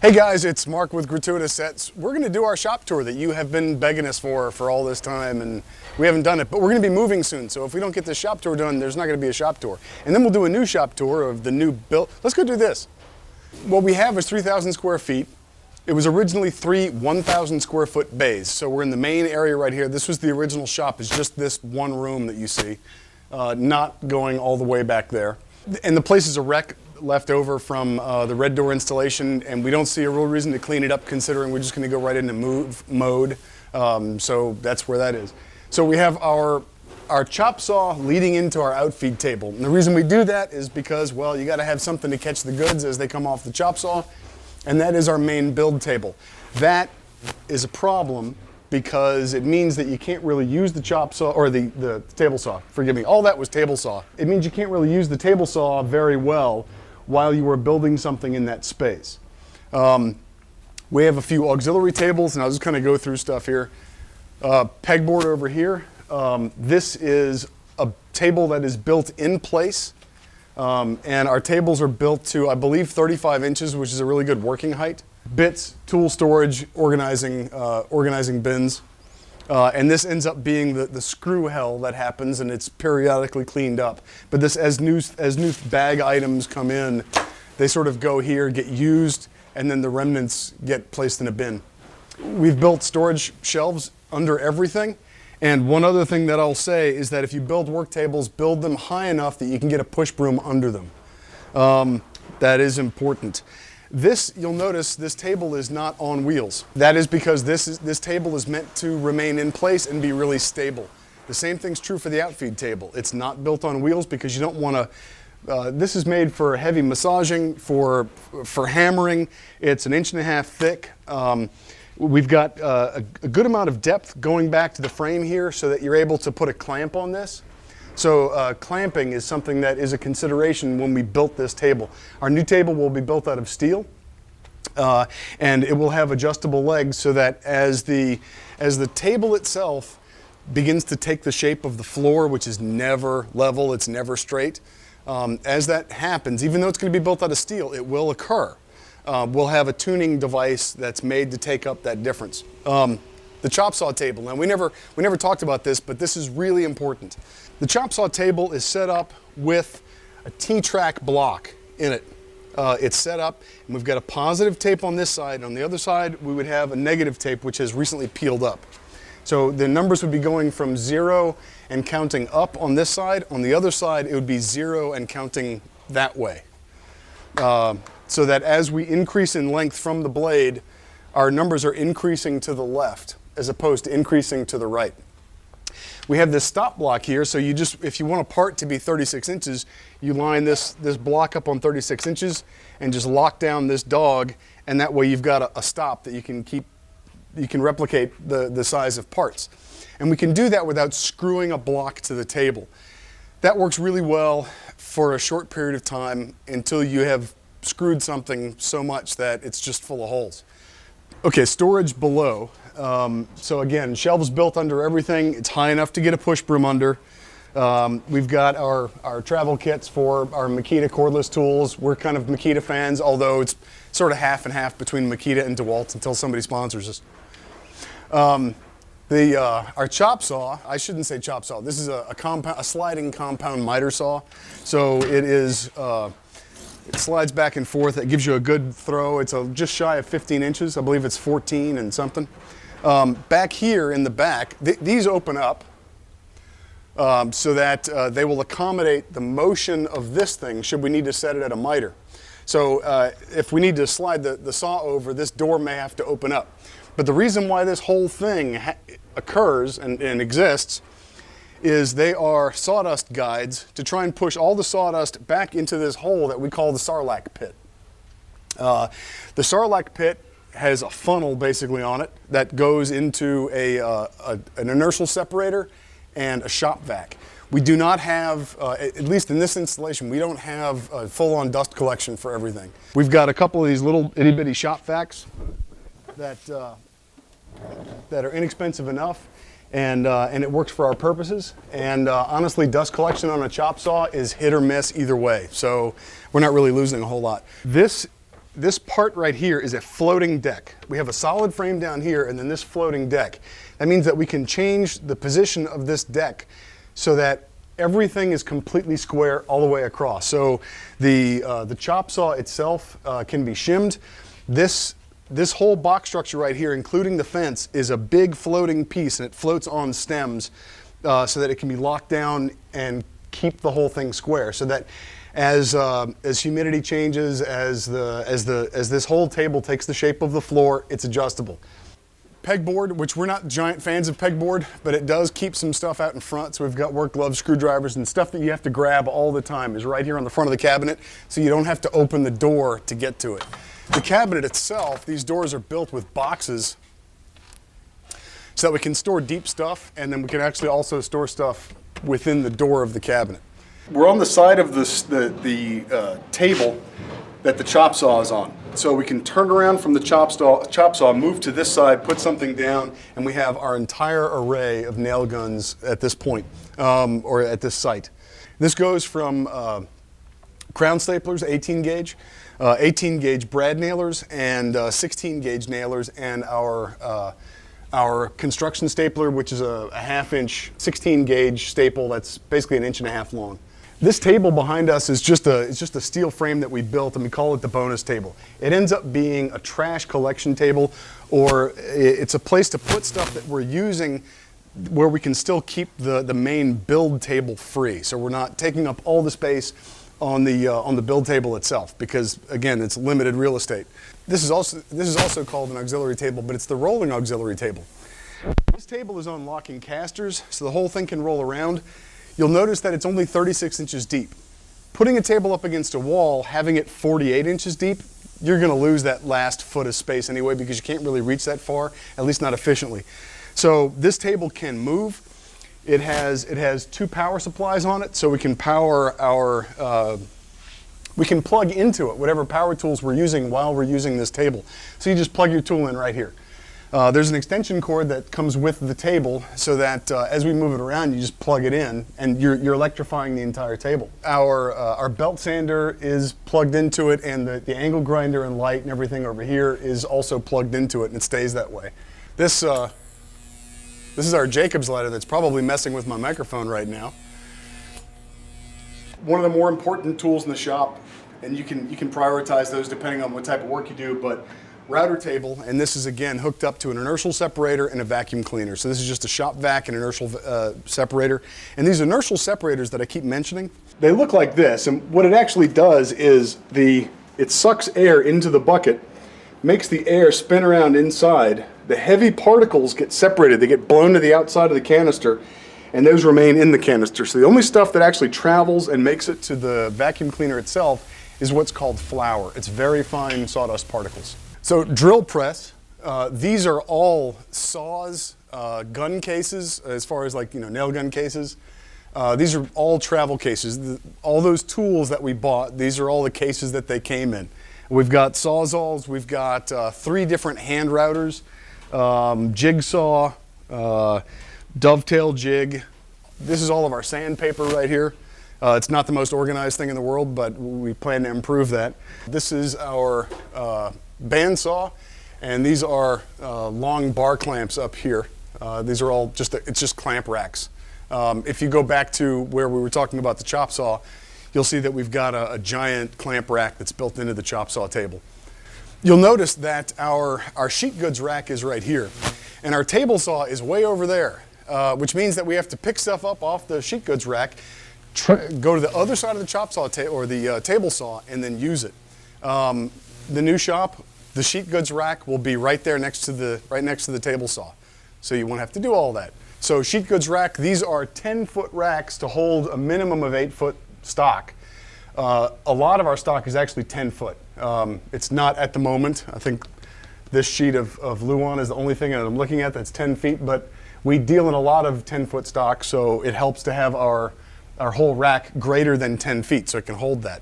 Hey guys, it's Mark with Gratuitous Sets. We're going to do our shop tour that you have been begging us for all this time, and we haven't done it, but we're going to be moving soon, so if we don't get this shop tour done, there's not going to be a shop tour. And then we'll do a new shop tour of the new build. Let's go do this. What we have is 3,000 square feet. It was originally three 1,000 square foot bays, so we're in the main area right here. This was the original shop. It's just this one room that you see, not going all the way back there. And the place is a wreck left over from the red door installation, and we don't see a real reason to clean it up considering we're just going to go right into move mode. So that's where that is. So we have our chop saw leading into our outfeed table. And the reason we do that is because, well, you got to have something to catch the goods as they come off the chop saw, and that is our main build table. That is a problem because it means that you can't really use the chop saw, or the table saw, forgive me, all that was table saw. It means you can't really use the table saw very well while you are building something in that space. We have a few auxiliary tables, and I'll just kind of go through stuff here. Pegboard over here. This is a table that is built in place, and our tables are built to, I believe, 35 inches, which is a really good working height. Bits, tool storage, organizing bins. And this ends up being the screw hell that happens, and it's periodically cleaned up. But this, as new bag items come in, they sort of go here, get used, and then the remnants get placed in a bin. We've built storage shelves under everything. And one other thing that I'll say is that if you build work tables, build them high enough that you can get a push broom under them. That is important. This, you'll notice, this table is not on wheels. That is because this table is meant to remain in place and be really stable. The same thing's true for the outfeed table. It's not built on wheels because you don't want to, this is made for heavy massaging, for hammering. It's 1.5 inches thick. We've got a good amount of depth going back to the frame here so that you're able to put a clamp on this. So clamping is something that is a consideration when we built this table. Our new table will be built out of steel, and it will have adjustable legs so that as the table itself begins to take the shape of the floor, which is never level, it's never straight, as that happens, even though it's going to be built out of steel, it will occur. We'll have a tuning device that's made to take up that difference. The chop saw table. Now we never talked about this, but this is really important. The chop saw table is set up with a T-track block in it. It's set up, and we've got a positive tape on this side. On the other side, we would have a negative tape, which has recently peeled up. So the numbers would be going from 0 and counting up on this side. On the other side, it would be 0 and counting that way. So that as we increase in length from the blade, our numbers are increasing to the left as opposed to increasing to the right. We have this stop block here, so you just, if you want a part to be 36 inches, you line this block up on 36 inches and just lock down this dog, and that way you've got a stop that you can replicate the size of parts. And we can do that without screwing a block to the table. That works really well for a short period of time until you have screwed something so much that it's just full of holes. Okay, storage below. So again, shelves built under everything. It's high enough to get a push broom under. We've got our travel kits for our Makita cordless tools. We're kind of Makita fans, although it's sort of half and half between Makita and DeWalt until somebody sponsors us. Our chop saw, I shouldn't say chop saw, this is a sliding compound miter saw. So it is, it slides back and forth. It gives you a good throw. It's just shy of 15 inches. I believe it's 14 and something. Back here in the back, these open up so that they will accommodate the motion of this thing should we need to set it at a miter. So if we need to slide the saw over, this door may have to open up. But the reason why this whole thing occurs and exists is they are sawdust guides to try and push all the sawdust back into this hole that we call the Sarlacc pit. The Sarlacc pit has a funnel basically on it that goes into an inertial separator and a shop vac. We do not have, at least in this installation, we don't have a full-on dust collection for everything. We've got a couple of these little itty-bitty shop vacs that are inexpensive enough, and it works for our purposes. And honestly, dust collection on a chop saw is hit or miss either way, so we're not really losing a whole lot. This This part right here is a floating deck. We have a solid frame down here and then this floating deck. That means that we can change the position of this deck so that everything is completely square all the way across. So the chop saw itself can be shimmed. This whole box structure right here, including the fence, is a big floating piece, and it floats on stems so that it can be locked down and keep the whole thing square. So that as humidity changes, as this whole table takes the shape of the floor, it's adjustable. Pegboard, which we're not giant fans of pegboard, but it does keep some stuff out in front. So we've got work gloves, screwdrivers, and stuff that you have to grab all the time is right here on the front of the cabinet, so you don't have to open the door to get to it. The cabinet itself, these doors are built with boxes so that we can store deep stuff, and then we can actually also store stuff within the door of the cabinet. We're on the side of the table that the chop saw is on. So we can turn around from the chop saw, move to this side, put something down, and we have our entire array of nail guns at this point, or at this site. This goes from crown staplers, 18 gauge, 18 gauge brad nailers, and 16 gauge nailers, and our construction stapler, which is a half-inch 16 gauge staple that's basically 1.5 inches long. This table behind us is just a steel frame that we built, and we call it the bonus table. It ends up being a trash collection table, or it's a place to put stuff that we're using where we can still keep the main build table free. So we're not taking up all the space on the build table itself, because again, it's limited real estate. This is also called an auxiliary table, but it's the rolling auxiliary table. This table is on locking casters, so the whole thing can roll around. You'll notice that it's only 36 inches deep. Putting a table up against a wall, having it 48 inches deep, you're going to lose that last foot of space anyway, because you can't really reach that far, at least not efficiently. So this table can move. It has 2 power supplies on it, so we can power we can plug into it whatever power tools we're using while we're using this table. So you just plug your tool in right here. There's an extension cord that comes with the table, so that as we move it around, you just plug it in, and you're electrifying the entire table. Our belt sander is plugged into it, and the angle grinder and light and everything over here is also plugged into it, and it stays that way. This is our Jacob's ladder that's probably messing with my microphone right now. One of the more important tools in the shop, and you can prioritize those depending on what type of work you do, but router table, and this is again hooked up to an inertial separator and a vacuum cleaner. So this is just a shop vac and inertial separator. And these inertial separators that I keep mentioning, they look like this, and what it actually does is it sucks air into the bucket, makes the air spin around inside. The heavy particles get separated, they get blown to the outside of the canister, and those remain in the canister. So the only stuff that actually travels and makes it to the vacuum cleaner itself is what's called flour. It's very fine sawdust particles. So drill press, these are all saws, gun cases, as far as nail gun cases. These are all travel cases. All those tools that we bought, these are all the cases that they came in. We've got sawzalls, we've got 3 different hand routers, jigsaw, dovetail jig. This is all of our sandpaper right here. It's not the most organized thing in the world, but we plan to improve that. This is our bandsaw, and these are long bar clamps up here. These are all it's just clamp racks. If you go back to where we were talking about the chop saw, you'll see that we've got a giant clamp rack that's built into the chop saw table. You'll notice that our sheet goods rack is right here, and our table saw is way over there, which means that we have to pick stuff up off the sheet goods rack, go to the other side of the chop saw or the table saw, and then use it. The new shop, the sheet goods rack will be right there next to the table saw, so you won't have to do all that. So sheet goods rack, these are 10-foot racks to hold a minimum of 8-foot stock. A lot of our stock is actually 10 foot. It's not at the moment. I think this sheet of Luan is the only thing that I'm looking at that's 10 feet, but we deal in a lot of 10-foot stock, so it helps to have our whole rack greater than 10 feet so it can hold that.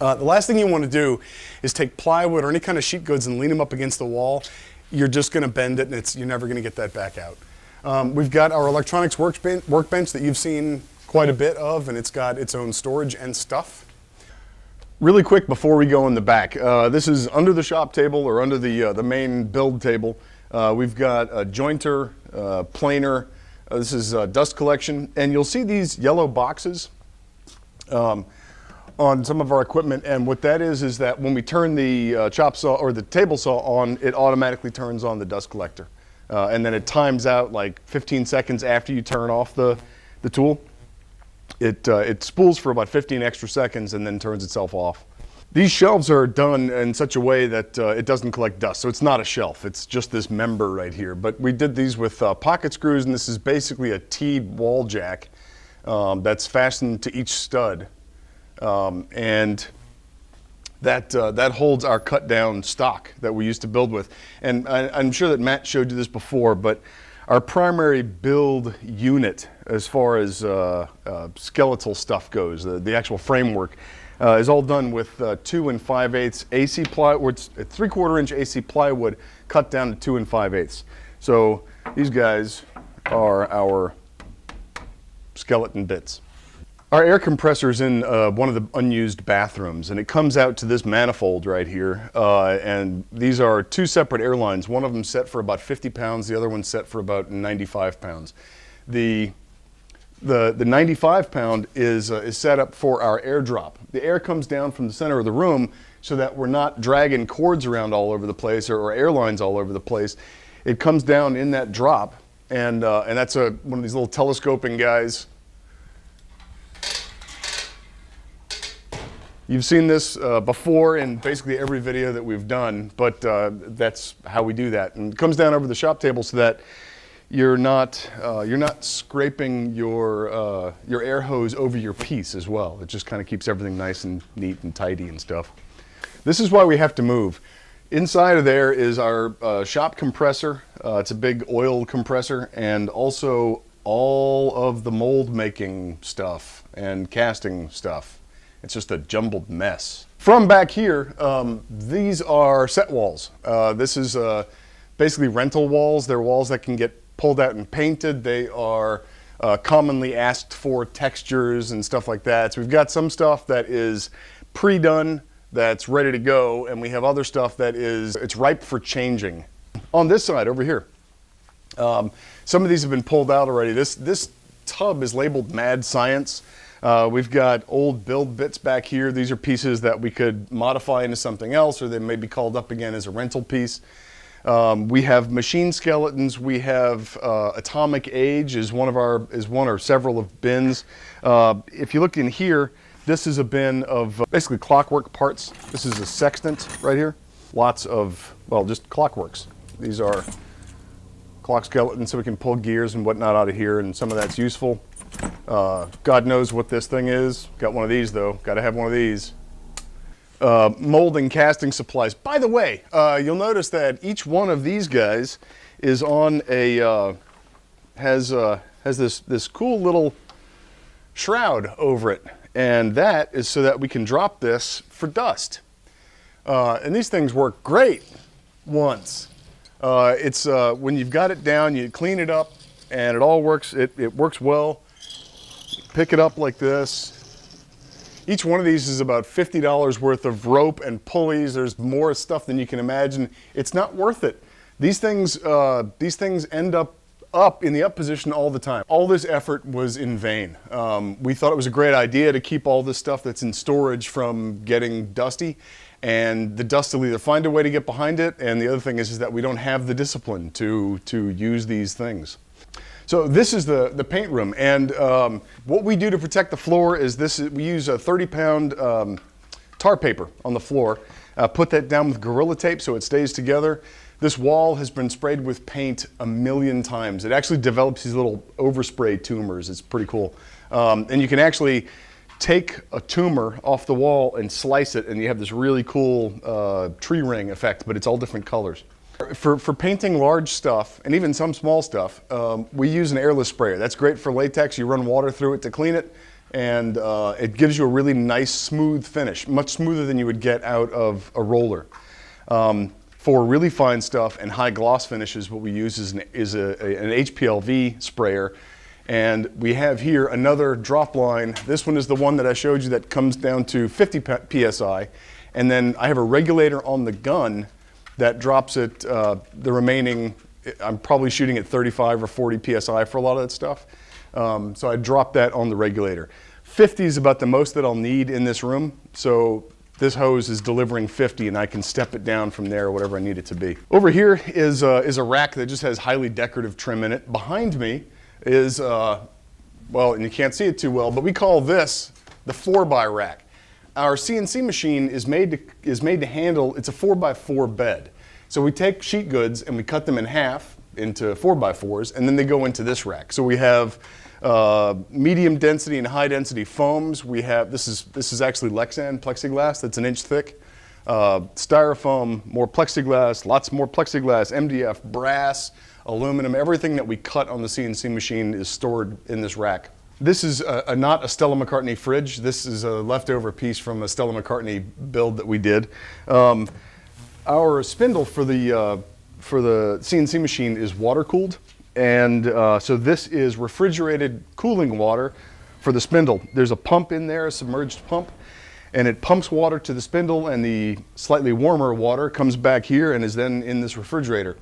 The last thing you want to do is take plywood or any kind of sheet goods and lean them up against the wall. You're just going to bend it, and you're never going to get that back out. We've got our electronics workbench that you've seen quite a bit of, and it's got its own storage and stuff. Really quick before we go in the back, this is under the shop table or under the main build table. We've got a jointer, planer. This is dust collection, and you'll see these yellow boxes on some of our equipment. And what that is that when we turn the chop saw or the table saw on, it automatically turns on the dust collector, and then it times out like 15 seconds after you turn off the tool. It spools for about 15 extra seconds and then turns itself off. These shelves are done in such a way that it doesn't collect dust, so it's not a shelf, it's just this member right here. But we did these with pocket screws, and this is basically a T'd wall jack that's fastened to each stud. And that holds our cut down stock that we used to build with. And I'm sure that Matt showed you this before, but our primary build unit as far as skeletal stuff goes, the actual framework, is all done with 2 5/8 AC plywood, 3/4 inch AC plywood cut down to 2 5/8. So these guys are our skeleton bits. Our air compressor is in one of the unused bathrooms, and it comes out to this manifold right here. And these are 2 separate airlines. One of them set for about 50 pounds, the other one set for about 95 pounds. The 95 pound is set up for our air drop. The air comes down from the center of the room so that we're not dragging cords around all over the place or airlines all over the place. It comes down in that drop, and that's one of these little telescoping guys. You've seen this before in basically every video that we've done, but that's how we do that. And it comes down over the shop table so that you're not scraping your air hose over your piece as well. It just kind of keeps everything nice and neat and tidy and stuff. This is why we have to move. Inside of there is our shop compressor. It's a big oil compressor, and also all of the mold making stuff and casting stuff. It's just a jumbled mess. From back here, these are set walls. This is basically rental walls. They're walls that can get pulled out and painted. They are commonly asked for textures and stuff like that. So we've got some stuff that is pre-done, that's ready to go, and we have other stuff that it's ripe for changing. On this side over here, some of these have been pulled out already. This tub is labeled Mad Science. We've got old build bits back here. These are pieces that we could modify into something else, or they may be called up again as a rental piece. We have machine skeletons. We have Atomic Age is one or several of bins. If you look in here, this is a bin of basically clockwork parts. This is a sextant right here. Lots of, well, just clockworks. These are clock skeletons, so we can pull gears and whatnot out of here, and some of that's useful. God knows what this thing is. Got one of these though. Got to have one of these. Molding casting supplies. By the way, you'll notice that each one of these guys is on a has this cool little shroud over it, and that is so that we can drop this for dust. And these things work great once. It's when you've got it down, you clean it up, and it all works. It works well. Pick it up like this. Each one of these is about $50 worth of rope and pulleys. There's more stuff than you can imagine. It's not worth it. These things end up in the up position all the time. All this effort was in vain. We thought it was a great idea to keep all this stuff that's in storage from getting dusty, and the dust will either find a way to get behind it, and the other thing is that we don't have the discipline to use these things. So this is the paint room, and what we do to protect the floor is we use a 30-pound tar paper on the floor, put that down with Gorilla Tape so it stays together. This wall has been sprayed with paint a million times. It actually develops these little overspray tumors. It's pretty cool. And you can actually take a tumor off the wall and slice it, and you have this really cool tree ring effect, but it's all different colors. For painting large stuff, and even some small stuff, we use an airless sprayer. That's great for latex. You run water through it to clean it, and it gives you a really nice, smooth finish, much smoother than you would get out of a roller. For really fine stuff and high gloss finishes, what we use is an HPLV sprayer, And we have here another drop line. This one is the one that I showed you that comes down to 50 PSI. And then I have a regulator on the gun that drops it the remaining, I'm probably shooting at 35 or 40 PSI for a lot of that stuff. So I drop that on the regulator. 50 is about the most that I'll need in this room. So this hose is delivering 50 and I can step it down from there, whatever I need it to be. Over here is a rack that just has highly decorative trim in it. Behind me is, well, and you can't see it too well, but we call this the 4x rack. Our CNC machine is made to handle, it's a 4x4 bed. So we take sheet goods and we cut them in half into 4x4s, and then they go into this rack. So we have medium density and high density foams. We have, this is actually Lexan plexiglass that's an inch thick. Styrofoam, more plexiglass, lots more plexiglass, MDF, brass, aluminum, everything that we cut on the CNC machine is stored in this rack. This is not a Stella McCartney fridge. This is a leftover piece from a Stella McCartney build that we did. Our spindle for the CNC machine is water cooled. And so this is refrigerated cooling water for the spindle. There's a pump in there, a submerged pump, and it pumps water to the spindle, and the slightly warmer water comes back here and is then in this refrigerator.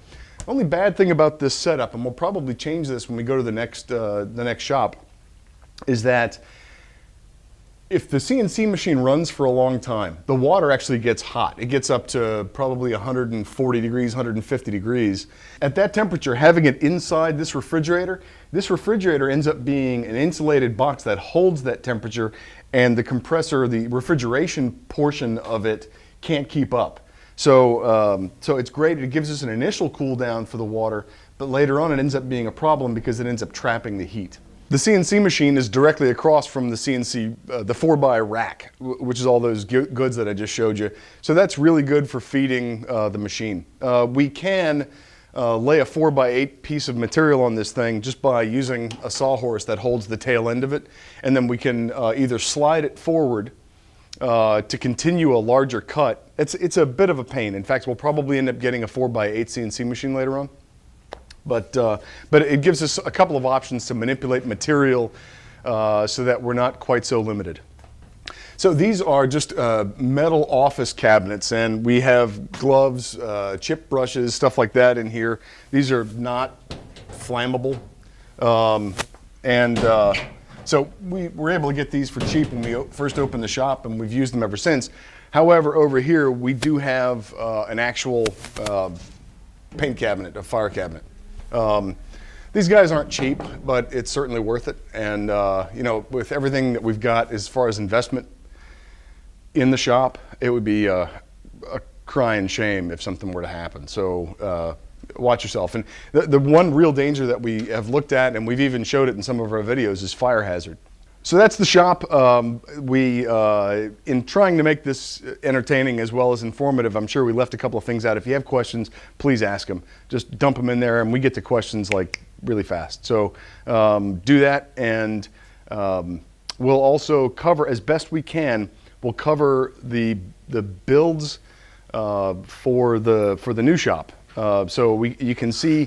Only bad thing about this setup, and we'll probably change this when we go to the next shop, is that if the CNC machine runs for a long time, the water actually gets hot. It gets up to probably 140 degrees, 150 degrees. At that temperature, having it inside this refrigerator ends up being an insulated box that holds that temperature, and the compressor, the refrigeration portion of it, can't keep up. So, so it's great. It gives us an initial cool down for the water, but later on it ends up being a problem because it ends up trapping the heat. The CNC machine is directly across from the CNC, the 4x rack, which is all those goods that I just showed you. So that's really good for feeding the machine. We can lay a 4x8 piece of material on this thing just by using a sawhorse that holds the tail end of it. And then we can either slide it forward to continue a larger cut. It's a bit of a pain. In fact, we'll probably end up getting a 4x8 CNC machine later on. But it gives us a couple of options to manipulate material so that we're not quite so limited. So these are just metal office cabinets, and we have gloves, chip brushes, stuff like that in here. These are not flammable. So we were able to get these for cheap when we first opened the shop, and we've used them ever since. However, over here we do have an actual paint cabinet, a fire cabinet. These guys aren't cheap, but it's certainly worth it. And you know, with everything that we've got as far as investment in the shop, it would be a crying shame if something were to happen. So watch yourself. And the one real danger that we have looked at, and we've even showed it in some of our videos, is fire hazard. So that's the shop. In trying to make this entertaining as well as informative, I'm sure we left a couple of things out. If you have questions, please ask them. Just dump them in there, and we get to questions like really fast. So do that, and we'll also cover, as best we can, we'll cover the builds for the new shop. So you can see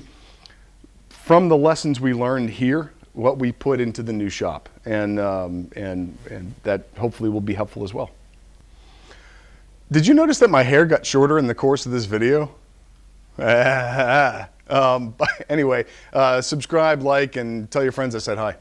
from the lessons we learned here what we put into the new shop, and that hopefully will be helpful as well. Did you notice that my hair got shorter in the course of this video? Anyway, subscribe, like, and tell your friends I said hi.